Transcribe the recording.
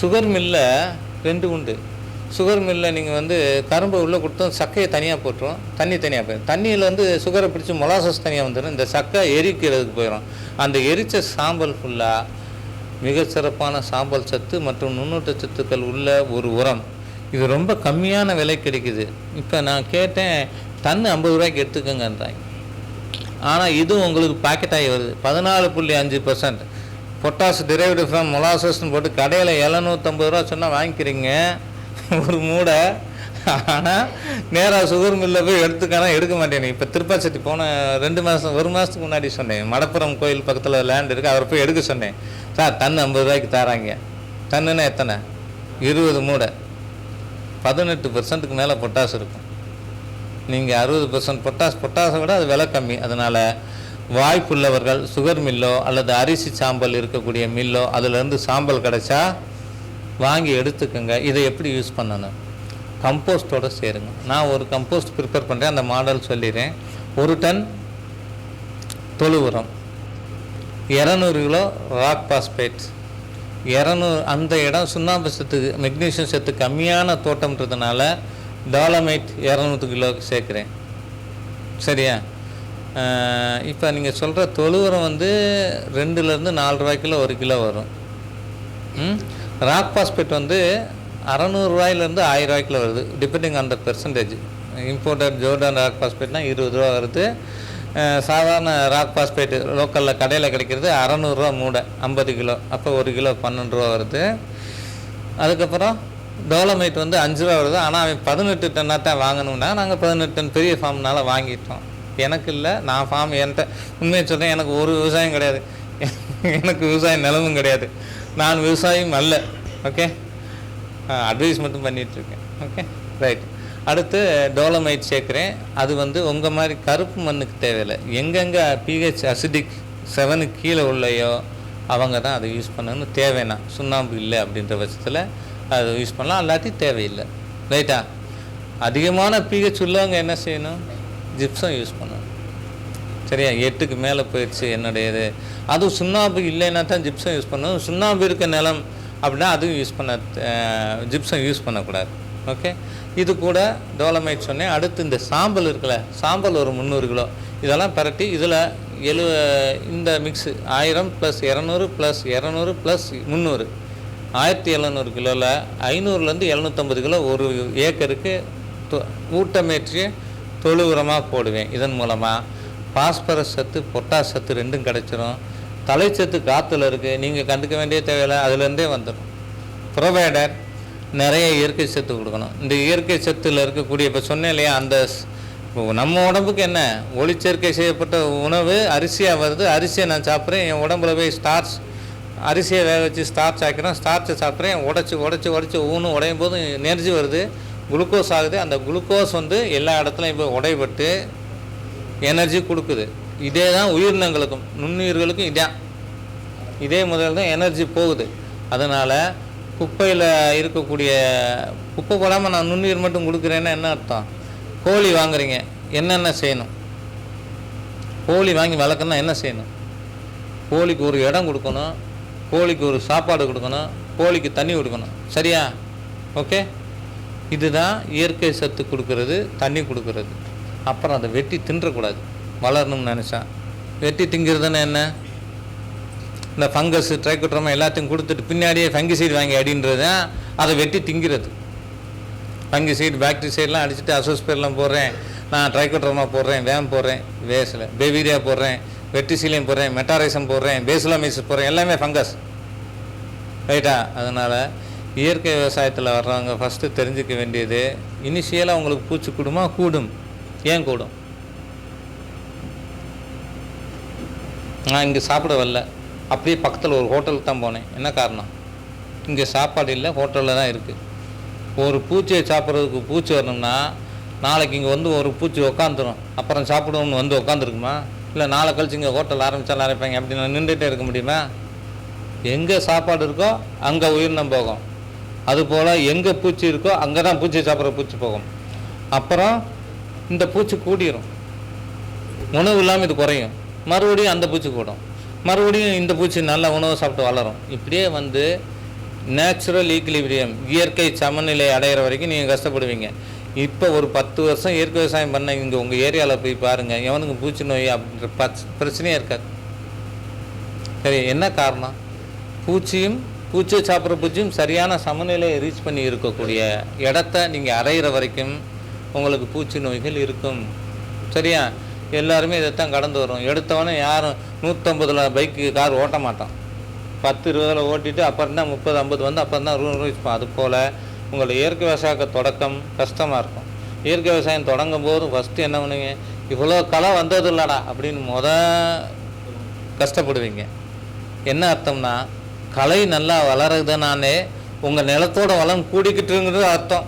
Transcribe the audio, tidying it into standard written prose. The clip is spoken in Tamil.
சுகர் மில்லில் 2 உண்டு. சுகர் மில்லில் நீங்கள் வந்து கரும்பை உள்ளே கொடுத்தோம், சக்கையை தனியாக போட்டுரும், தண்ணி தனியாக போயிடும். தண்ணியில் வந்து சுகரை பிடிச்சி மொலாசஸ் தனியாக வந்துடும், இந்த சக்கை எரிக்கிறதுக்கு போயிடும். அந்த எரித்த சாம்பல் ஃபுல்லாக மிகச்சிறப்பான சாம்பல் சத்து மற்றும் நுண்ணூட்ட சத்துக்கள் உள்ள ஒரு உரம். இது ரொம்ப கம்மியான விலை கிடைக்குது. இப்போ நான் கேட்டேன், டன்னு 50 ரூபாய்க்கு எடுத்துக்கங்கன்றாங்க. ஆனால் இதுவும் உங்களுக்கு பாக்கெட் ஆகி வருது 14.5% பொட்டாஸ் டிரைவ்டு ஃப்ரம் மொலாசஸ்ன்னு போட்டு கடையில் 750 ரூபா சொன்னால் வாங்கிக்கிறீங்க ஒரு மூடை. ஆனால் நேராக சுகர் மில்லில் போய் எடுக்க மாட்டேன். இப்போ திருப்பாச்சட்டி போன 1 மாதத்துக்கு முன்னாடி சொன்னேன், மடப்புரம் கோயில் பக்கத்தில் லேண்ட் இருக்குது, அவரை போய் எடுக்க சொன்னேன். சார் டன்னு 50 ரூபாய்க்கு தராங்க. டன்னுன்னா எத்தனை? 20 மூடை, 18% மேலே பொட்டாஸ் இருக்கும். நீங்கள் 60% பொட்டாஸை விட அது விலை கம்மி. அதனால் வாய்ப்புள்ளவர்கள் சுகர் மில்லோ அல்லது அரிசி சாம்பல் இருக்கக்கூடிய மில்லோ அதிலேருந்து சாம்பல் கிடச்சா வாங்கி எடுத்துக்கோங்க. இதை எப்படி யூஸ் பண்ணணும்? கம்போஸ்ட்டோடு சேருங்க. நான் ஒரு கம்போஸ்ட் ப்ரிப்பேர் பண்ணுறேன், அந்த மாடல் சொல்லிடுறேன். 1 டன் தொழு உரம், 200 கிலோ ராக் பாஸ்பேட், 200 அந்த இடம் சுண்ணாம்பு சத்து மெக்னீஷியம் சத்து கம்மியான தோட்டம்ன்றதுனால டாலமைட் 200 கிலோவுக்கு சேர்க்குறேன். சரியா? இப்போ நீங்கள் சொல்கிற தொழு உரம் வந்து 2லேருந்து 4 ரூபாய்க்குள்ள 1 கிலோ வரும். ராக் பாஸ்பேட் வந்து 600 ரூபாயிலேருந்து 1000 ரூபாய்க்குள்ள வருது, depending on the percentage. Imported Jordan rock பாஸ்பேட்னா 20 ரூபா வருது. சாதாரண ராக் பாஸ்பேட் லோக்கலில் கடையில் கிடைக்கிறது 600 ரூபா மூடை, 50 கிலோ. அப்போ 1 கிலோ 12 ரூபா வருது. அதுக்கப்புறம் டோலமைட் வந்து 5 ரூபா வருது. ஆனால் அவன் 18 டன்னாக தான் வாங்கணும்னா நாங்கள் 18 டன் பெரிய ஃபார்ம்னால வாங்கிட்டோம். எனக்கு இல்லை, நான் ஃபார்ம் என்கிட்ட உண்மையை சொல்கிறேன், எனக்கு ஒரு விவசாயம் கிடையாது, எனக்கு விவசாய நிலமும் கிடையாது, நான் விவசாயம் அல்ல. ஓகே, அட்வைஸ் மட்டும் பண்ணிகிட்ருக்கேன். Okay, right. அடுத்து டோலமைட் சேர்க்குறேன். அது வந்து உங்கள் மாதிரி கருப்பு மண்ணுக்கு தேவையில்லை. எங்கெங்கே pH அசிடிக் 7 கீழே உள்ளையோ அவங்க தான் அதை யூஸ் பண்ணணும்னு. தேவைன்னா சுண்ணாம்பு இல்லை அப்படின்ற பட்சத்தில் அதை யூஸ் பண்ணலாம், இல்லாட்டி தேவையில்லை. ரைட்டா? அதிகமான pH உள்ளவங்க என்ன செய்யணும்? ஜிப்சம் யூஸ் பண்ணணும். சரியா? 8க்கு மேலே போயிடுச்சு என்னுடையது. அதுவும் சுண்ணாம்பு இல்லைன்னா தான் ஜிப்சம் யூஸ் பண்ணணும். சுண்ணாம்பு இருக்க நிலம் அப்படின்னா அதுவும் யூஸ் பண்ண, ஜிப்சம் யூஸ் பண்ணக்கூடாது. ஓகே, இது கூட டோலமைட் சொன்னேன். அடுத்து இந்த சாம்பல் இருக்குல்ல, சாம்பல் ஒரு 300 கிலோ இதெல்லாம் பரட்டி இதில் இந்த மிக்ஸு 1000 + 200 + 200 + 300 1700 கிலோவில் 500லேருந்து 750 கிலோ ஒரு ஏக்கருக்கு ஊட்டமேற்றிய தொழு உரமாக போடுவேன். இதன் மூலமாக பாஸ்பரஸ் சத்து பொட்டாஸ் சத்து 2ம் கிடச்சிரும். தலைச்சத்து காற்றுல இருக்குது, நீங்கள் கண்டுக்க வேண்டிய தேவையில்லை, அதுலேருந்தே வந்துடும். ப்ரொவைடர் நிறைய இயற்கை சத்து கொடுக்கணும். இந்த இயற்கை சத்தில் இருக்கக்கூடிய இப்போ சொன்னேன் இல்லையா, அந்த நம்ம உடம்புக்கு என்ன ஒளிச்சேர்க்கை செய்யப்பட்ட உணவு அரிசியாக வருது. அரிசியை நான் சாப்பிட்றேன், என் உடம்புல போய் ஸ்டார்ச், அரிசியை வேக வச்சு ஸ்டார்ச் ஆக்கிறேன், ஸ்டார்ச்சை சாப்பிட்றேன், உடச்சி ஊனும் உடையும் போது எனர்ஜி வருது, குளுக்கோஸ் ஆகுது. அந்த குளுக்கோஸ் வந்து எல்லா இடத்துலையும் போய் உடைபட்டு எனர்ஜி கொடுக்குது. இதே தான் உயிரினங்களுக்கும் நுண்ணுயிர்களுக்கும் இதே முதல் தான் எனர்ஜி போகுது. அதனால் குப்பையில் இருக்கக்கூடிய குப்பை போடாமல் நான் நுண்ணுயிர் மட்டும் கொடுக்குறேன்னா என்ன அர்த்தம்? கோழி வாங்குறீங்க, என்னென்ன செய்யணும்? கோழி வாங்கி வளர்க்கணும்னா என்ன செய்யணும்? கோழிக்கு ஒரு இடம் கொடுக்கணும், கோழிக்கு ஒரு சாப்பாடு கொடுக்கணும், கோழிக்கு தண்ணி கொடுக்கணும். சரியா? ஓகே, இதுதான் இயற்கை சத்து கொடுக்கறது, தண்ணி கொடுக்கறது. அப்புறம் அதை வெட்டி தின்றக்கூடாது. வளரணும்னு நினச்சா வெட்டி திங்கிறதுன்னு என்ன? இந்த ஃபங்கஸ் ட்ரைக்கோட்ரோமா எல்லாத்தையும் கொடுத்துட்டு பின்னாடியே ஃபங்கிசைடு வாங்கி அடின்றது தான் அதை வெட்டி திங்கிறது. ஃபங்கிசைடு பாக்டீரியாலாம் அடிச்சுட்டு அசோஸ்பேர்லாம் போடுறேன், நான் ட்ரைக்கோட்ரோமா போடுறேன், வேம் போடுறேன், வேஸில் பெவீரியா போடுறேன், வெட்டிசிலியம் போடுறேன், மெட்டாரைசம் போடுறேன், பேசிலோமைசிஸ் போடுறேன், எல்லாமே ஃபங்கஸ். ரைட்டா? அதனால் இயற்கை விவசாயத்தில் வர்றவங்க ஃபஸ்ட்டு தெரிஞ்சிக்க வேண்டியது, இனிஷியலாக உங்களுக்கு பூச்சி கூடும். ஏன் கூடும்? நான் இங்கே சாப்பிட வரல, அப்படியே பக்கத்தில் ஒரு ஹோட்டலுக்கு தான் போனேன். என்ன காரணம்? இங்கே சாப்பாடு இல்லை, ஹோட்டலில் தான் இருக்குது. ஒரு பூச்சியை சாப்பிட்றதுக்கு பூச்சி வரணும்னா நாளைக்கு இங்கே வந்து ஒரு பூச்சி உக்காந்துரும், அப்புறம் சாப்பிடுவோம்னு வந்து உக்காந்துருக்குமா? இல்லை நாளை கழிச்சு இங்கே ஹோட்டல் ஆரம்பித்தாலும் ஆரம்பிப்பாங்க அப்படி நான் நின்றுட்டே இருக்க முடியுமா? எங்கே சாப்பாடு இருக்கோ அங்கே உயிரினம் போகும். அதுபோல் எங்கே பூச்சி இருக்கோ அங்கே தான் பூச்சி சாப்பிட்ற பூச்சி போகும். அப்புறம் இந்த பூச்சி கூடிரும், உணவு இல்லாமல் இது குறையும், மறுபடியும் அந்த பூச்சி கூடும், மறுபடியும் இந்த பூச்சி நல்ல உணவு சாப்பிட்டு வளரும். இப்படியே வந்து நேச்சுரல் ஈக்குலிபிரியம், இயற்கை சமநிலை அடைகிற வரைக்கும் நீங்கள் கஷ்டப்படுவீங்க. இப்போ ஒரு 10 வருஷம் இயற்கை விவசாயம் பண்ண இங்கே உங்கள் ஏரியாவில் போய் பாருங்கள், எவனுக்கு பூச்சி நோய் அப்படின்ற பிரச்சனையே இருக்காது. சரி, என்ன காரணம்? பூச்சியை சாப்பிட்ற பூச்சியும் சரியான சமநிலையை ரீச் பண்ணி இருக்கக்கூடிய இடத்த நீங்கள் அடையிற வரைக்கும் உங்களுக்கு பூச்சி நோய்கள் இருக்கும். சரியா? எல்லாருமே இதைத்தான் கடந்து வரும். எடுத்தவொடனே யாரும் 150 பைக்கு கார் ஓட்ட மாட்டான். 10-20 ஓட்டிட்டு அப்புறம் தான் 30-50 வந்து அப்புறம் தான் ரூல் இருப்போம். அதுபோல் உங்களை இயற்கை விவசாய தொடக்கம் கஷ்டமாக இருக்கும். இயற்கை விவசாயம் தொடங்கும் போது ஃபஸ்ட்டு என்ன பண்ணுவீங்க? இவ்வளோ களை வந்தது இல்லடா அப்படின்னு கஷ்டப்படுவீங்க. என்ன அர்த்தம்னா, களை நல்லா வளருதுனாலே உங்கள் நிலத்தோட வளம் கூடிக்கிட்டுங்கிறது அர்த்தம்.